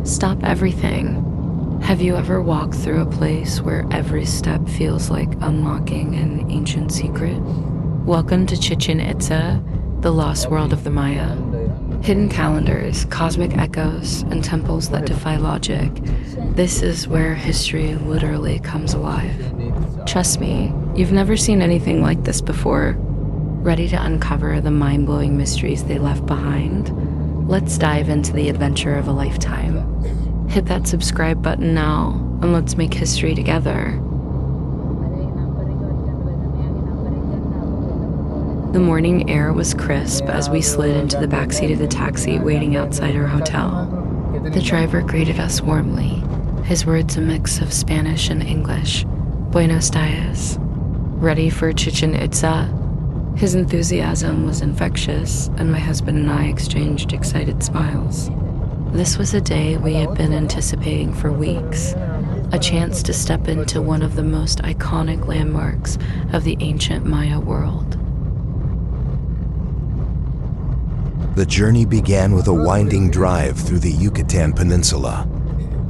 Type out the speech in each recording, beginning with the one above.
Stop everything. Have you ever walked through a place where every step feels like unlocking an ancient secret? Welcome to Chichen Itza, the lost world of the Maya. Hidden calendars, cosmic echoes, and temples that defy logic. This is where history literally comes alive. Trust me, you've never seen anything like this before. Ready to uncover the mind-blowing mysteries they left behind? Let's dive into the adventure of a lifetime. Hit that subscribe button now, and let's make history together. The morning air was crisp as we slid into the backseat of the taxi waiting outside our hotel. The driver greeted us warmly, his words a mix of Spanish and English. Buenos dias. Ready for Chichen Itza? His enthusiasm was infectious, and my husband and I exchanged excited smiles. This was a day we had been anticipating for weeks, a chance to step into one of the most iconic landmarks of the ancient Maya world. The journey began with a winding drive through the Yucatan Peninsula.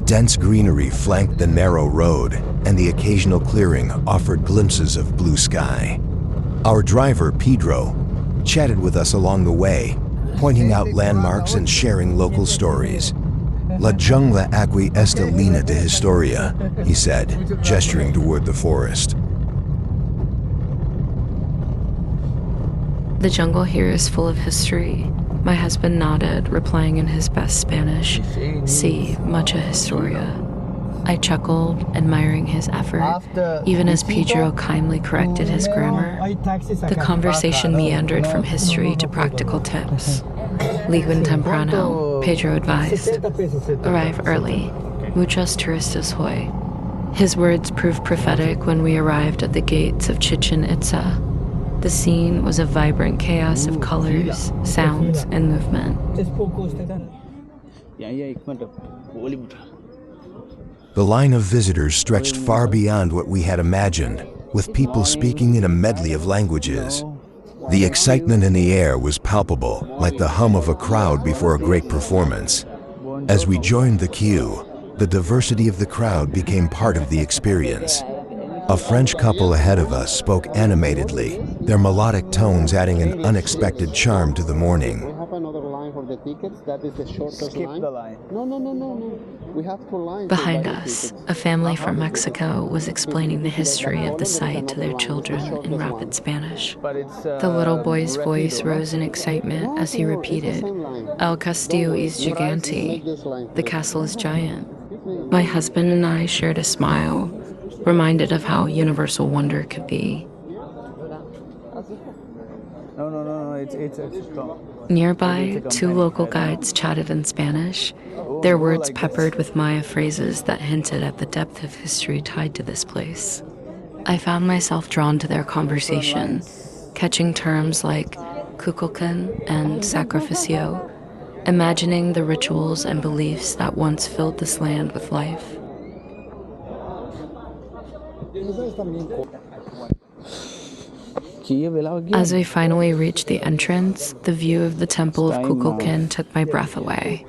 Dense greenery flanked the narrow road, and the occasional clearing offered glimpses of blue sky. Our driver, Pedro, chatted with us along the way, pointing out landmarks and sharing local stories. La jungla aquí está llena de historia, he said, gesturing toward the forest. The jungle here is full of history. My husband nodded, replying in his best Spanish, Sí, mucha historia. I chuckled, admiring his effort, even as Pedro kindly corrected his grammar. The conversation meandered from history to practical tips. Ligun temprano, Pedro advised. Arrive early. Muchos turistas hoy. His words proved prophetic when we arrived at the gates of Chichen Itza. The scene was a vibrant chaos of colors, sounds, and movement. The line of visitors stretched far beyond what we had imagined, with people speaking in a medley of languages. The excitement in the air was palpable, like the hum of a crowd before a great performance. As we joined the queue, the diversity of the crowd became part of the experience. A French couple ahead of us spoke animatedly, their melodic tones adding an unexpected charm to the morning. We have another line for the tickets. That is the shortest Skip line. the line. No. We have 2 lines. Behind us, a family from Mexico was explaining the history of the site to their children in rapid Spanish. The little boy's voice rose in excitement as he repeated, El Castillo es gigante. The castle is giant. My husband and I shared a smile, reminded of how universal wonder could be. No, it's Nearby, 2 local guides chatted in Spanish, their words peppered with Maya phrases that hinted at the depth of history tied to this place. I found myself drawn to their conversation, catching terms like Kukulcán and sacrificio, imagining the rituals and beliefs that once filled this land with life. As we finally reached the entrance, the view of the Temple of Kukulcán took my breath away.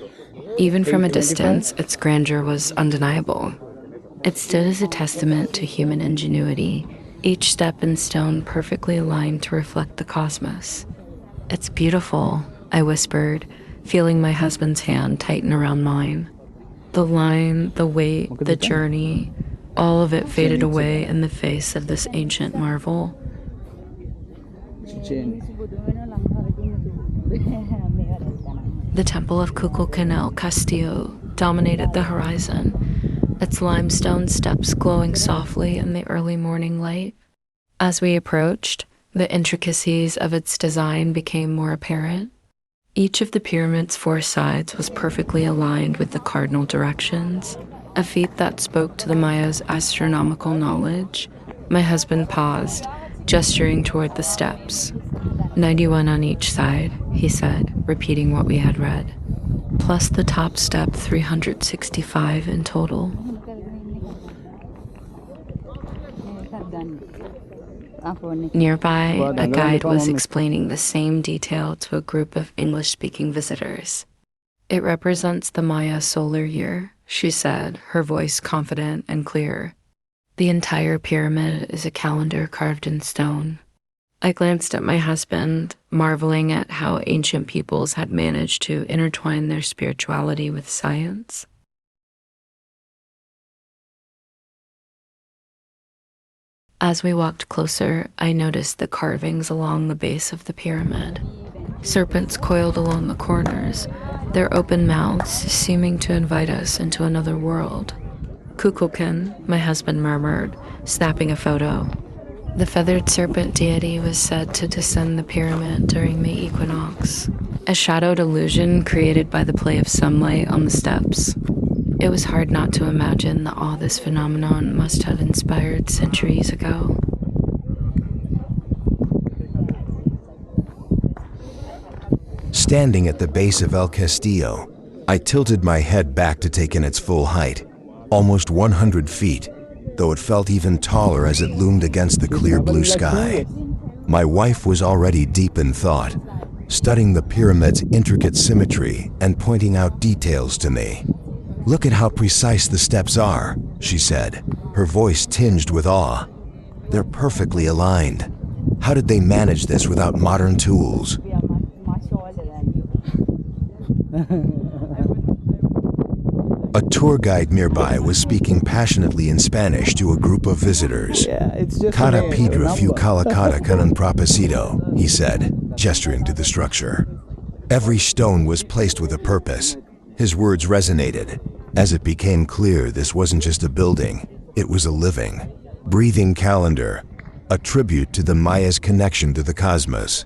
Even from a distance, its grandeur was undeniable. It stood as a testament to human ingenuity, each step in stone perfectly aligned to reflect the cosmos. It's beautiful, I whispered, feeling my husband's hand tighten around mine. The line, the weight, the journey, all of it faded away in the face of this ancient marvel. The Temple of Kukulcán Castillo dominated the horizon, its limestone steps glowing softly in the early morning light. As we approached, the intricacies of its design became more apparent. Each of the pyramid's 4 sides was perfectly aligned with the cardinal directions, a feat that spoke to the Maya's astronomical knowledge. My husband paused, gesturing toward the steps. 91 on each side, he said, repeating what we had read. Plus the top step, 365 in total. Nearby, a guide was explaining the same detail to a group of English-speaking visitors. It represents the Maya solar year, she said, her voice confident and clear. The entire pyramid is a calendar carved in stone. I glanced at my husband, marveling at how ancient peoples had managed to intertwine their spirituality with science. As we walked closer, I noticed the carvings along the base of the pyramid. Serpents coiled along the corners, their open mouths seeming to invite us into another world. Kukulcán, my husband murmured, snapping a photo. The feathered serpent deity was said to descend the pyramid during the equinox, a shadowed illusion created by the play of sunlight on the steps. It was hard not to imagine the awe this phenomenon must have inspired centuries ago. Standing at the base of El Castillo, I tilted my head back to take in its full height, almost 100 feet, though it felt even taller as it loomed against the clear blue sky. My wife was already deep in thought, studying the pyramid's intricate symmetry and pointing out details to me. "Look at how precise the steps are," she said, her voice tinged with awe. "They're perfectly aligned. How did they manage this without modern tools?" A tour guide nearby was speaking passionately in Spanish to a group of visitors. "Cada piedra fue colocada con un propósito," he said, gesturing to the structure. Every stone was placed with a purpose. His words resonated. As it became clear this wasn't just a building, it was a living, breathing calendar, a tribute to the Maya's connection to the cosmos.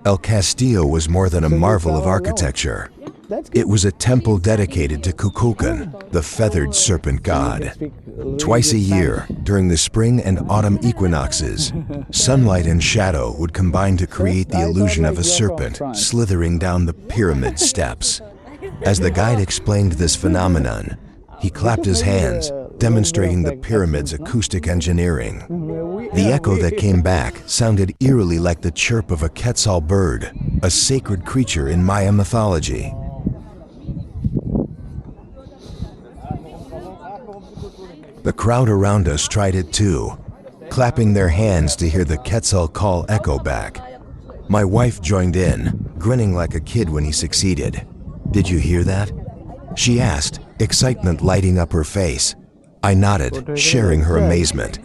El Castillo was more than a marvel of architecture. It was a temple dedicated to Kukulcán, the feathered serpent god. Twice a year, during the spring and autumn equinoxes, sunlight and shadow would combine to create the illusion of a serpent slithering down the pyramid steps. As the guide explained this phenomenon, he clapped his hands, demonstrating the pyramid's acoustic engineering. The echo that came back sounded eerily like the chirp of a quetzal bird, a sacred creature in Maya mythology. The crowd around us tried it too, clapping their hands to hear the quetzal call echo back. My wife joined in, grinning like a kid when he succeeded. "Did you hear that?" she asked, excitement lighting up her face. I nodded, sharing her amazement.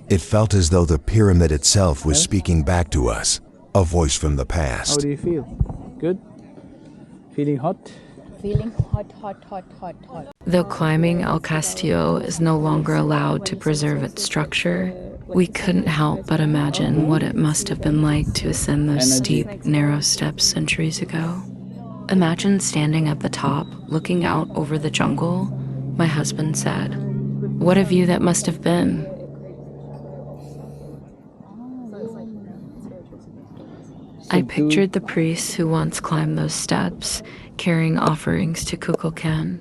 It felt as though the pyramid itself was speaking back to us, a voice from the How past. do you feel? Good? Feeling hot? Feeling hot, hot, hot, hot, hot. Though climbing El Castillo is no longer allowed to preserve its structure, we couldn't help but imagine what it must have been like to ascend those steep, narrow steps centuries ago. Imagine standing at the top, looking out over the jungle, my husband said. What a view that must have been. I pictured the priests who once climbed those steps, carrying offerings to Kukulcán.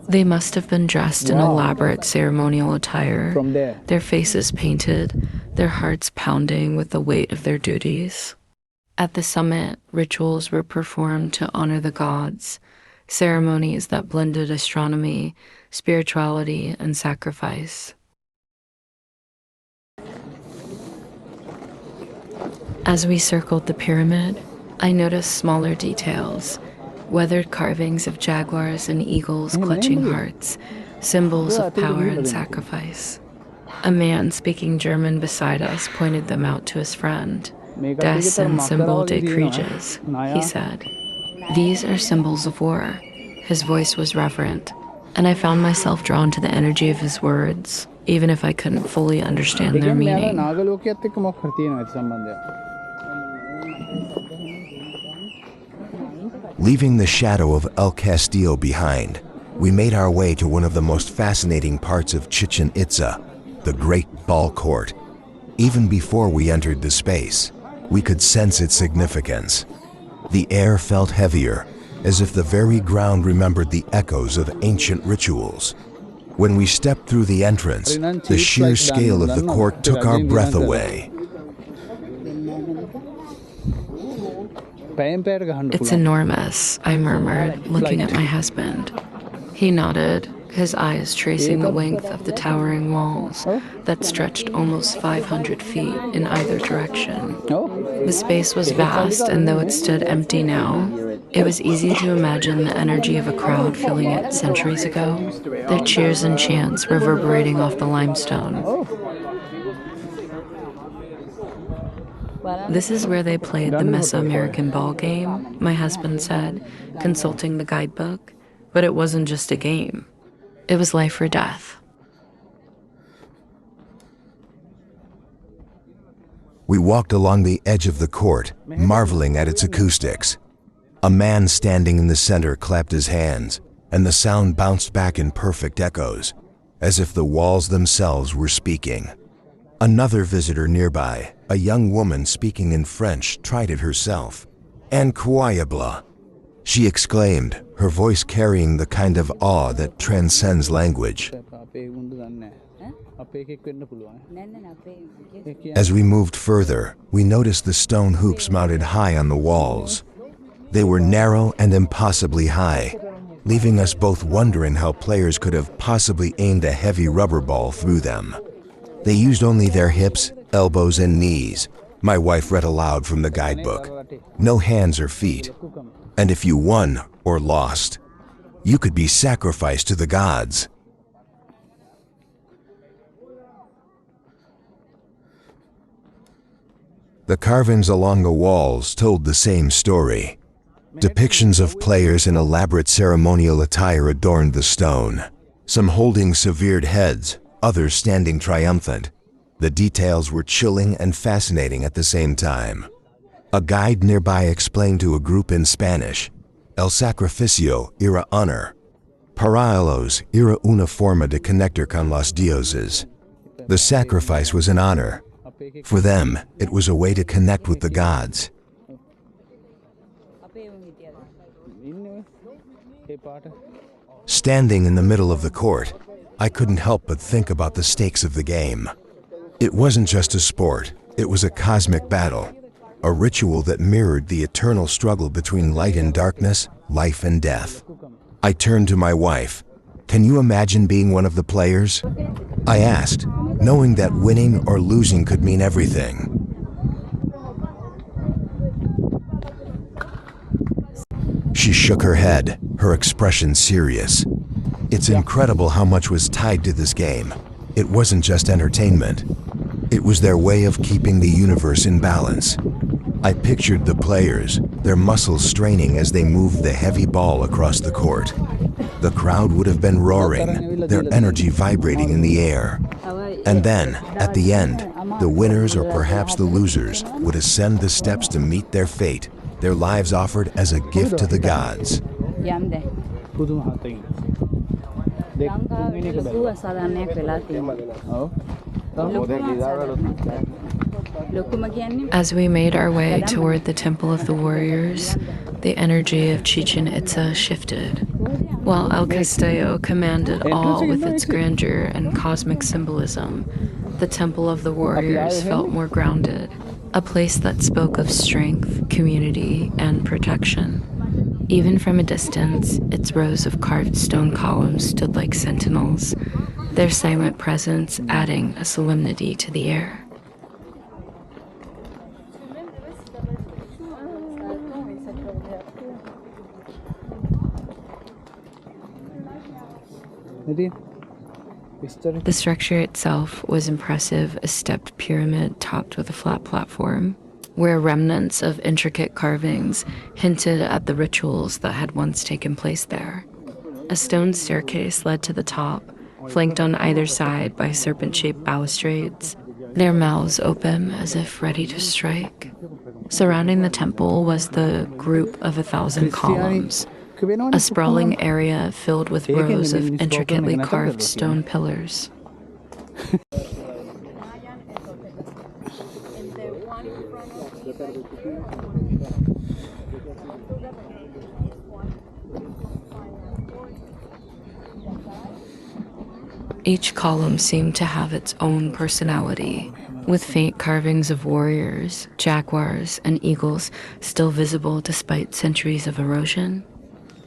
They must have been dressed in elaborate ceremonial attire, From there. their faces painted, their hearts pounding with the weight of their duties. At the summit, rituals were performed to honor the gods, ceremonies that blended astronomy, spirituality, and sacrifice. As we circled the pyramid, I noticed smaller details, weathered carvings of jaguars and eagles clutching hearts, symbols of power and sacrifice. A man speaking German beside us pointed them out to his friend. Das sind Symbol des Krieges, he said. These are symbols of war. His voice was reverent, and I found myself drawn to the energy of his words, even if I couldn't fully understand their meaning. Leaving the shadow of El Castillo behind, we made our way to one of the most fascinating parts of Chichen Itza, the Great Ball Court. Even before we entered the space, we could sense its significance. The air felt heavier, as if the very ground remembered the echoes of ancient rituals. When we stepped through the entrance, the sheer scale of the court took our breath away. It's enormous, I murmured, looking at my husband. He nodded, his eyes tracing the length of the towering walls that stretched almost 500 feet in either direction. The space was vast, and though it stood empty now, it was easy to imagine the energy of a crowd filling it centuries ago, their cheers and chants reverberating off the limestone. This is where they played the Mesoamerican ball game, my husband said, consulting the guidebook. But it wasn't just a game. It was life or death. We walked along the edge of the court, marveling at its acoustics. A man standing in the center clapped his hands, and the sound bounced back in perfect echoes, as if the walls themselves were speaking. Another visitor nearby, a young woman speaking in French, tried it herself. Incroyable! She exclaimed, her voice carrying the kind of awe that transcends language. As we moved further, we noticed the stone hoops mounted high on the walls. They were narrow and impossibly high, leaving us both wondering how players could have possibly aimed a heavy rubber ball through them. They used only their hips, elbows, and knees. My wife read aloud from the guidebook. No hands or feet. And if you won or lost, you could be sacrificed to the gods. The carvings along the walls told the same story. Depictions of players in elaborate ceremonial attire adorned the stone, some holding severed heads, others standing triumphant. The details were chilling and fascinating at the same time. A guide nearby explained to a group in Spanish, El sacrificio era honor. Para ellos era una forma de conectar con los dioses. The sacrifice was an honor. For them, it was a way to connect with the gods. Standing in the middle of the court, I couldn't help but think about the stakes of the game. It wasn't just a sport, it was a cosmic battle, a ritual that mirrored the eternal struggle between light and darkness, life and death. I turned to my wife. Can you imagine being one of the players? I asked, knowing that winning or losing could mean everything. She shook her head, her expression serious. It's incredible how much was tied to this game. It wasn't just entertainment. It was their way of keeping the universe in balance. I pictured the players, their muscles straining as they moved the heavy ball across the court. The crowd would have been roaring, their energy vibrating in the air. And then, at the end, the winners or perhaps the losers would ascend the steps to meet their fate, their lives offered as a gift to the gods. As we made our way toward the Temple of the Warriors, the energy of Chichen Itza shifted. While El Castillo commanded awe with its grandeur and cosmic symbolism, the Temple of the Warriors felt more grounded, a place that spoke of strength, community, and protection. Even from a distance, its rows of carved stone columns stood like sentinels, their silent presence adding a solemnity to the air. The structure itself was impressive, a stepped pyramid topped with a flat platform, where remnants of intricate carvings hinted at the rituals that had once taken place there. A stone staircase led to the top, flanked on either side by serpent-shaped balustrades, their mouths open as if ready to strike. Surrounding the temple was the group of 1,000 columns, a sprawling area filled with rows of intricately carved stone pillars. Each column seemed to have its own personality, with faint carvings of warriors, jaguars, and eagles still visible despite centuries of erosion.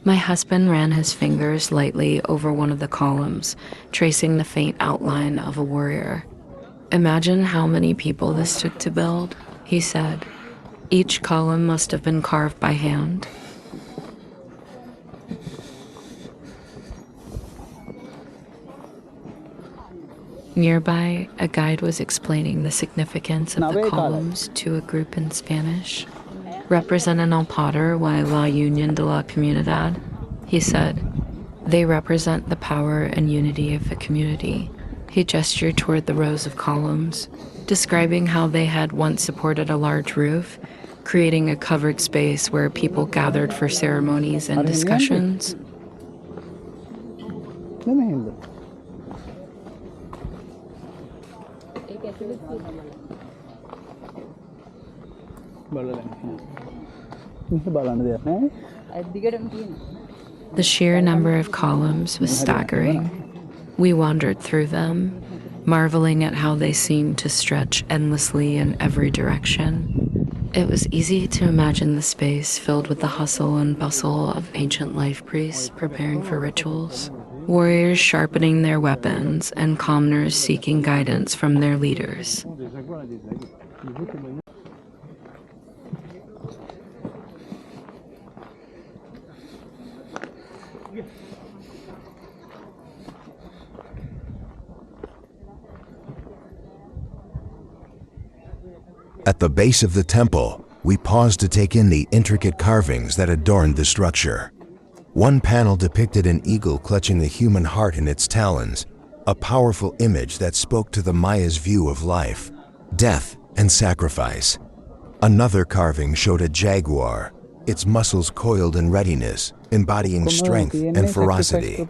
My husband ran his fingers lightly over one of the columns, tracing the faint outline of a warrior. "Imagine how many people this took to build," he said. "Each column must have been carved by hand." Nearby, a guide was explaining the significance of the columns to a group in Spanish. "Representan el poder y la unión de la comunidad," he said. "They represent the power and unity of the community." He gestured toward the rows of columns, describing how they had once supported a large roof, creating a covered space where people gathered for ceremonies and discussions. The sheer number of columns was staggering. We wandered through them, marveling at how they seemed to stretch endlessly in every direction. It was easy to imagine the space filled with the hustle and bustle of ancient life priests preparing for rituals, warriors sharpening their weapons, and commoners seeking guidance from their leaders. At the base of the temple, we paused to take in the intricate carvings that adorned the structure. One panel depicted an eagle clutching the human heart in its talons, a powerful image that spoke to the Maya's view of life, death, and sacrifice. Another carving showed a jaguar, its muscles coiled in readiness, embodying strength and ferocity.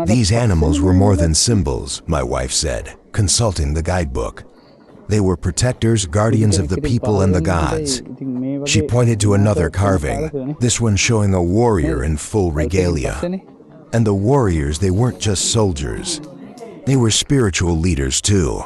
These animals were more than symbols, my wife said, consulting the guidebook. They were protectors, guardians of the people and the gods. She pointed to another carving, this one showing a warrior in full regalia. And the warriors, they weren't just soldiers. They were spiritual leaders too.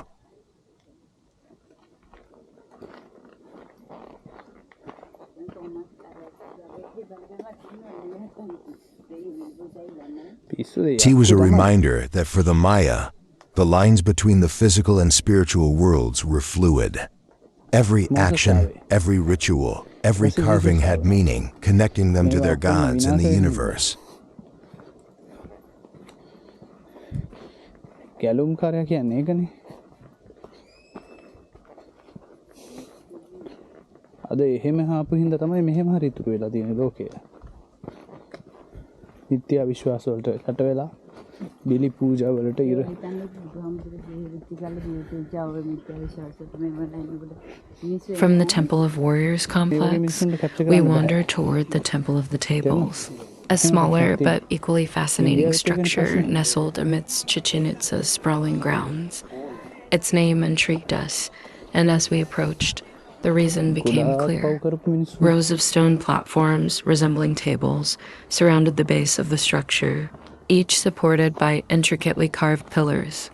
Tea was a reminder that for the Maya, the lines between the physical and spiritual worlds were fluid. Every action, every ritual, every carving had meaning, connecting them to their gods and the universe. නිත්‍ය විශ්වාස වලට කට වෙලා බිලි පූජා වලට ඉර From the Temple of Warriors complex, we wandered toward the Temple of the Tables, a smaller but equally fascinating structure nestled amidst Chichen Itza's sprawling grounds. Its name intrigued us, and as we approached, the reason became clear. Rows of stone platforms, resembling tables, surrounded the base of the structure, each supported by intricately carved pillars.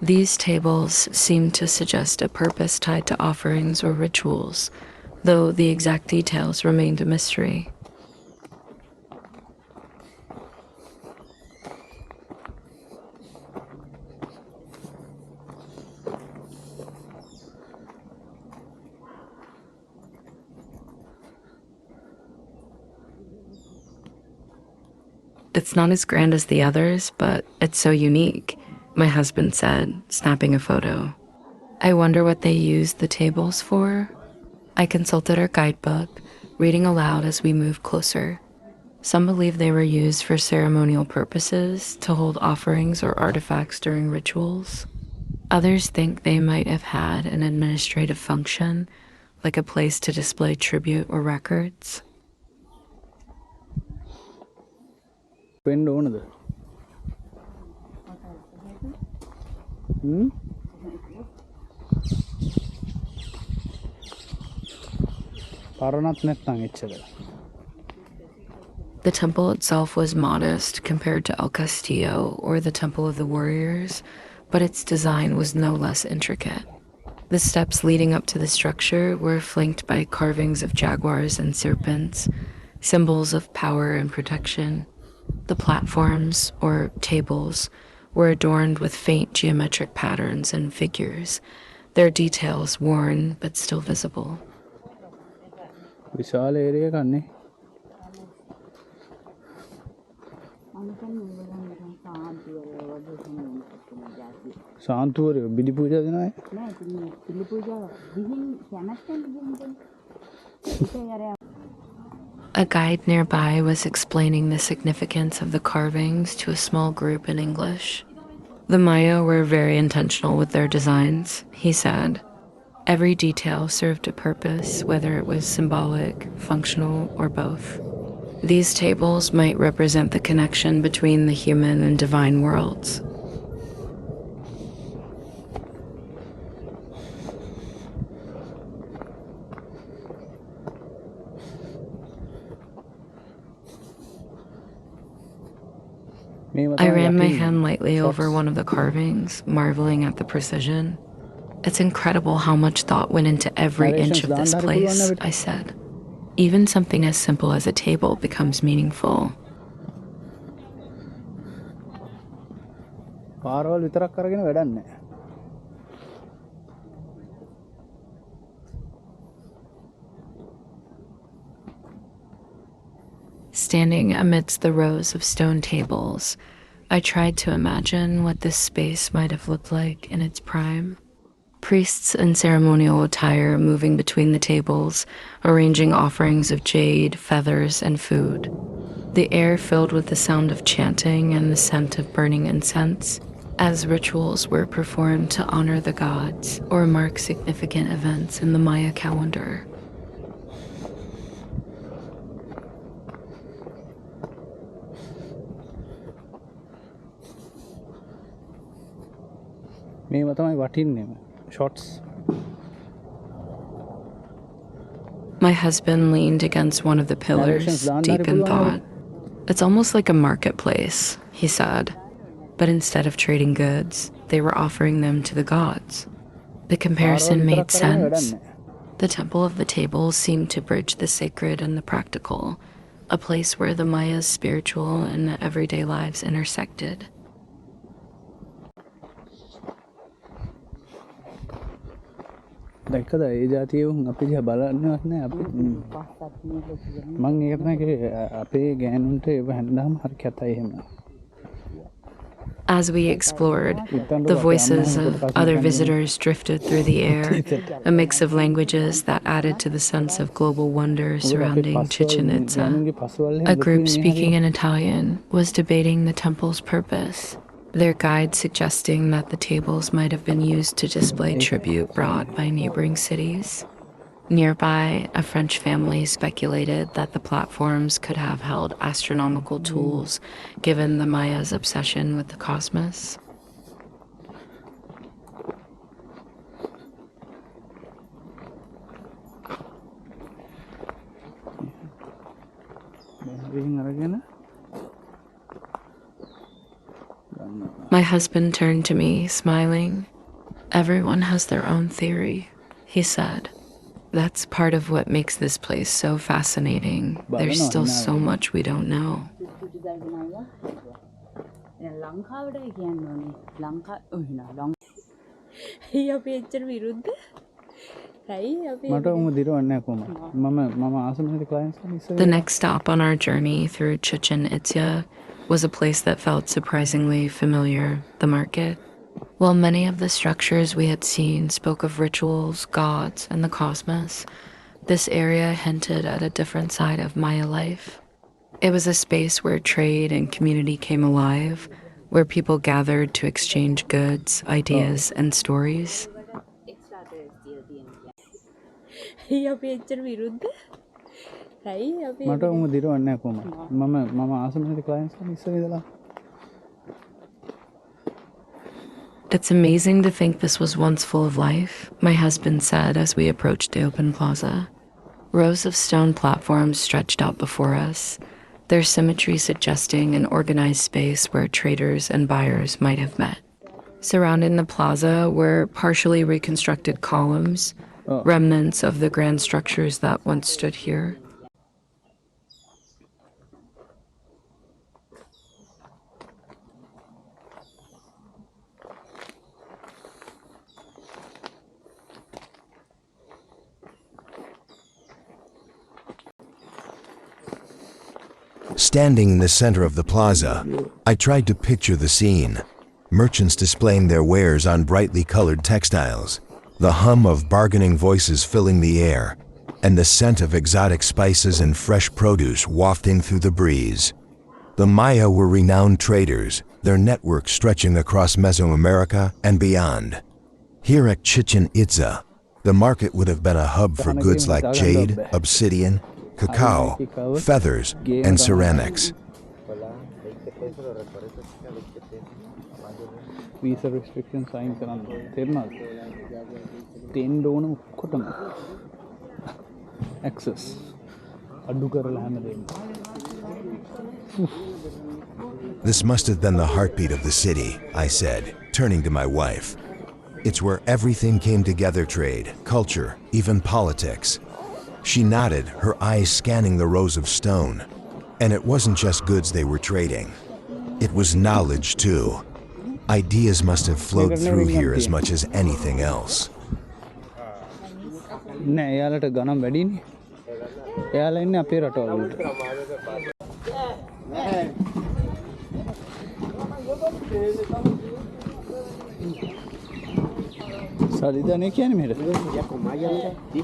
These tables seemed to suggest a purpose tied to offerings or rituals, though the exact details remained a mystery. "It's not as grand as the others, but it's so unique," my husband said, snapping a photo. "I wonder what they used the tables for?" I consulted our guidebook, reading aloud as we moved closer. Some believe they were used for ceremonial purposes, to hold offerings or artifacts during rituals. Others think they might have had an administrative function, like a place to display tribute or records. වෙන්න ඕනද? පරණත් නැත්නම් එච්චර. The temple itself was modest compared to El Castillo or the Temple of the Warriors, but its design was no less intricate. The steps leading up to the structure were flanked by carvings of jaguars and serpents, symbols of power and protection. The platforms, or tables, were adorned with faint geometric patterns and figures, their details worn but still visible. විශාල area කන්නේ. සාන්තුවරය බිලි පූජා දෙනවා. නෑ පිළි පූජා ගිහින් කැමැත්තෙන් ගිහින් A guide nearby was explaining the significance of the carvings to a small group in English. The Maya were very intentional with their designs, he said. Every detail served a purpose, whether it was symbolic, functional, or both. These tables might represent the connection between the human and divine worlds. I ran my hand lightly over one of the carvings, marveling at the precision. It's incredible how much thought went into every inch of this place, I said. Even something as simple as a table becomes meaningful. පාරවල් විතරක් කරගෙන වැඩක් නැහැ. Standing amidst the rows of stone tables, I tried to imagine what this space might have looked like in its prime. Priests in ceremonial attire moving between the tables, arranging offerings of jade, feathers, and food. The air filled with the sound of chanting and the scent of burning incense, as rituals were performed to honor the gods or mark significant events in the Maya calendar. මේව තමයි වටින්නේ. Shots. My husband leaned against one of the pillars, deep in thought. It's almost like a marketplace, he said. But instead of trading goods, they were offering them to the gods. The comparison made sense. The Temple of the Tables seemed to bridge the sacred and the practical, a place where the Maya's spiritual and everyday lives intersected. දැක්කද ඒ જાතිය උන් අපි දිහා බලන්නවත් නෑ අපි මම ඒක තමයි අපේ ගෑනුන්ට ඒව හැන්දාම හරි කැතයි එහෙම. As we explored, the voices of other visitors drifted through the air, a mix of languages that added to the sense of global wonder surrounding Chichen Itza. A group speaking in Italian was debating the temple's purpose, their guide suggesting that the tables might have been used to display tribute brought by neighboring cities. Nearby, a French family speculated that the platforms could have held astronomical tools, given the Maya's obsession with the cosmos. My husband turned to me, smiling. Everyone has their own theory, he said. That's part of what makes this place so fascinating. There's still so much we don't know. The next stop on our journey through Chichen Itza was a place that felt surprisingly familiar, the market. While many of the structures we had seen spoke of rituals, gods, and the cosmos, this area hinted at a different side of Maya life. It was a space where trade and community came alive, where people gathered to exchange goods, ideas, and stories. මට උඹ දිරවන්නේ නැහැ කොහොමද මම ආසමනේ clients ලා ඉස්සර ඉඳලා. It's amazing to think this was once full of life, my husband said as we approached the open plaza. Rows of stone platforms stretched out before us, their symmetry suggesting an organized space where traders and buyers might have met. Surrounding the plaza were partially reconstructed columns, remnants of the grand structures that once stood here. Standing in the center of the plaza, I tried to picture the scene. Merchants displaying their wares on brightly colored textiles, the hum of bargaining voices filling the air, and the scent of exotic spices and fresh produce wafting through the breeze. The Maya were renowned traders, their network stretching across Mesoamerica and beyond. Here at Chichen Itza, the market would have been a hub for goods like jade, obsidian, cacao, feathers, and ceramics. Visa restriction sign කරන්න තේරෙනවද? තෙන්න ඕන ඔක්කොටම access අඩු කරලා හැමදේම. This must have been the heartbeat of the city, I said, turning to my wife. It's where everything came together: trade, culture, even politics. She nodded, her eyes scanning the rows of stone. And it wasn't just goods they were trading. It was knowledge too. Ideas must have flowed through here as much as anything else. නෑ එයාලට ගණන් වැඩිනේ. එයාලා ඉන්නේ අපේ රටවල.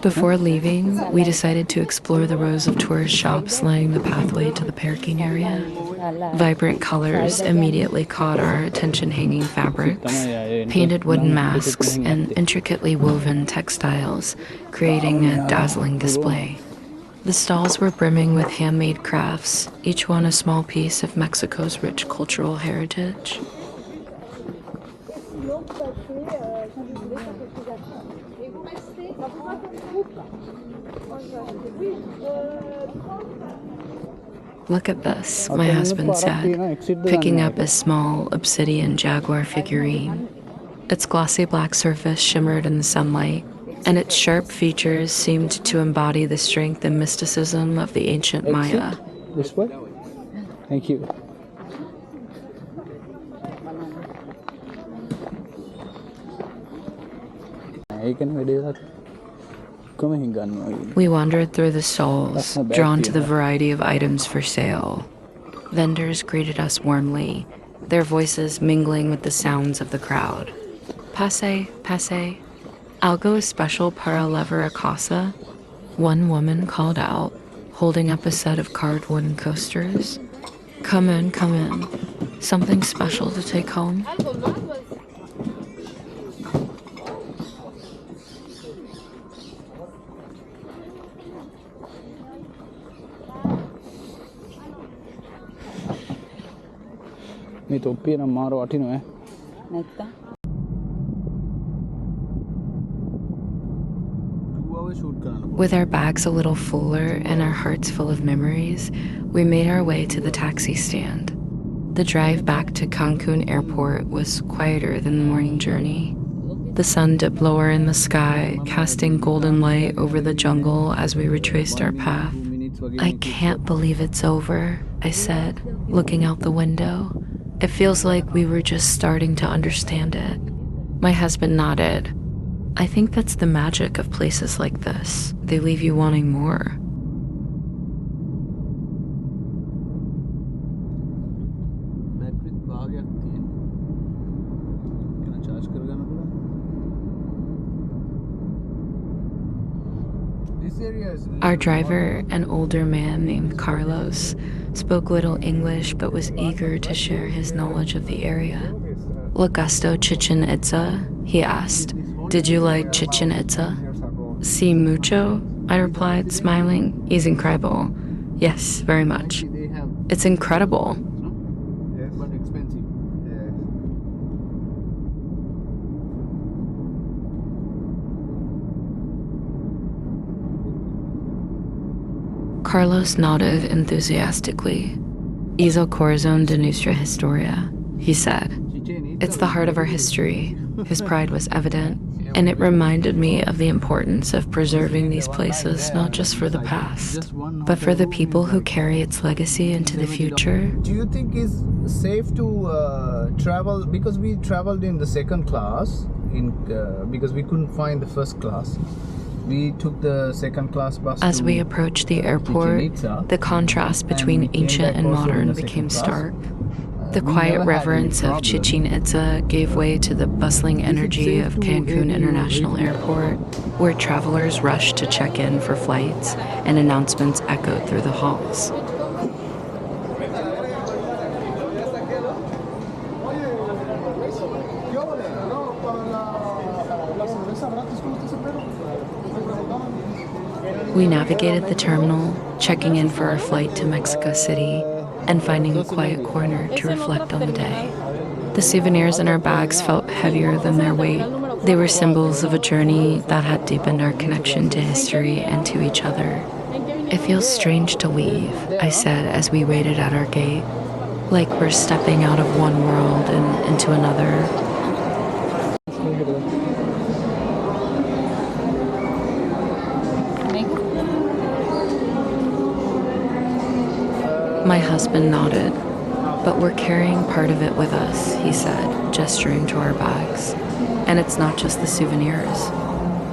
Before leaving, we decided to explore the rows of tourist shops lining the pathway to the parking area. Vibrant colors immediately caught our attention: hanging fabrics, painted wooden masks, and intricately woven textiles, creating a dazzling display. The stalls were brimming with handmade crafts, each one a small piece of Mexico's rich cultural heritage. Look at this, my husband said, picking up a small obsidian jaguar figurine. Its glossy black surface shimmered in the sunlight, and its sharp features seemed to embody the strength and mysticism of the ancient Maya. This way? Thank you. We wandered through the stalls, drawn to the variety of items for sale. Vendors greeted us warmly, their voices mingling with the sounds of the crowd. Passe, passe. Algo especial para levar a casa? One woman called out, holding up a set of carved wooden coasters. Come in, come in. Something special to take home? මේ තොප්පිය නම් මාර වටිනවා නැත්තා With our bags a little fuller and our hearts full of memories, we made our way to the taxi stand. The drive back to Cancun airport was quieter than the morning journey. The sun dipped lower in the sky, casting golden light over the jungle as we retraced our path. I can't believe it's over, I said, looking out the window. It feels like we were just starting to understand it. My husband nodded. I think that's the magic of places like this. They leave you wanting more. Our driver, an older man named Carlos, spoke little English but was eager to share his knowledge of the area. "Le gusto Chichen Itza?" he asked. "Did you like Chichen Itza?" "Sí mucho," I replied, smiling. "He's incredible." "Yes, very much." "It's incredible." Carlos nodded enthusiastically. "Es el corazón de nuestra historia," he said. "It's the heart of our history." His pride was evident, and it reminded me of the importance of preserving these places not just for the past, but for the people who carry its legacy into the future. Do you think it's safe to travel? Because we traveled in the second class, because we couldn't find the first class. We took the second class bus. As to we approached the airport, Chichen Itza, the contrast between and came ancient back and also in modern the second became class. stark. The We quiet never had reverence any of problem. Chichen Itza gave way to the bustling energy safe of to Cancun really International wait? Airport, where travelers rushed to check in for flights and announcements echoed through the halls. We navigated the terminal, checking in for our flight to Mexico City, and finding a quiet corner to reflect on the day. The souvenirs in our bags felt heavier than their weight. They were symbols of a journey that had deepened our connection to history and to each other. "It feels strange to leave," I said as we waited at our gate, "like we're stepping out of one world and into another." My husband nodded. "But we're carrying part of it with us," he said, gesturing to our bags. "And it's not just the souvenirs.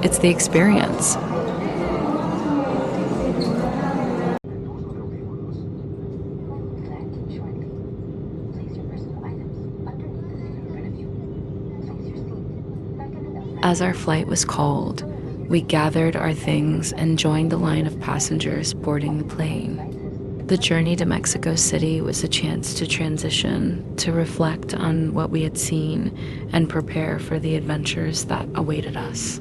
It's the experience." As our flight was called, we gathered our things and joined the line of passengers boarding the plane. The journey to Mexico City was a chance to transition, to reflect on what we had seen, and prepare for the adventures that awaited us.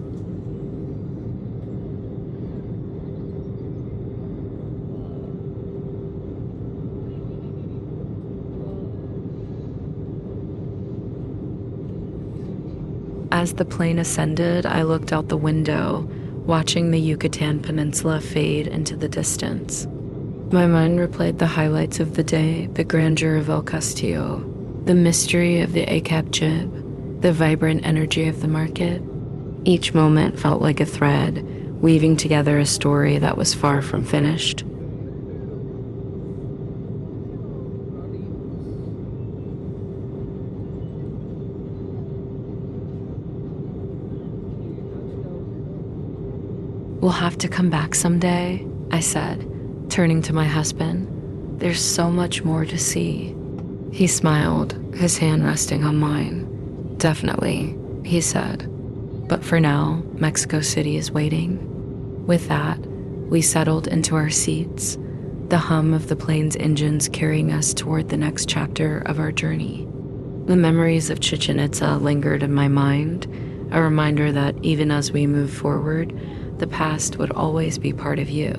As the plane ascended, I looked out the window, watching the Yucatan Peninsula fade into the distance. My mind replayed the highlights of the day, the grandeur of El Castillo, the mystery of the ACAB jib, the vibrant energy of the market. Each moment felt like a thread, weaving together a story that was far from finished. "We'll have to come back someday," I said, turning to my husband. "There's so much more to see." He smiled, his hand resting on mine. "Definitely," he said. "But for now, Mexico City is waiting." With that, we settled into our seats, the hum of the plane's engines carrying us toward the next chapter of our journey. The memories of Chichen Itza lingered in my mind, a reminder that even as we move forward, the past would always be part of you.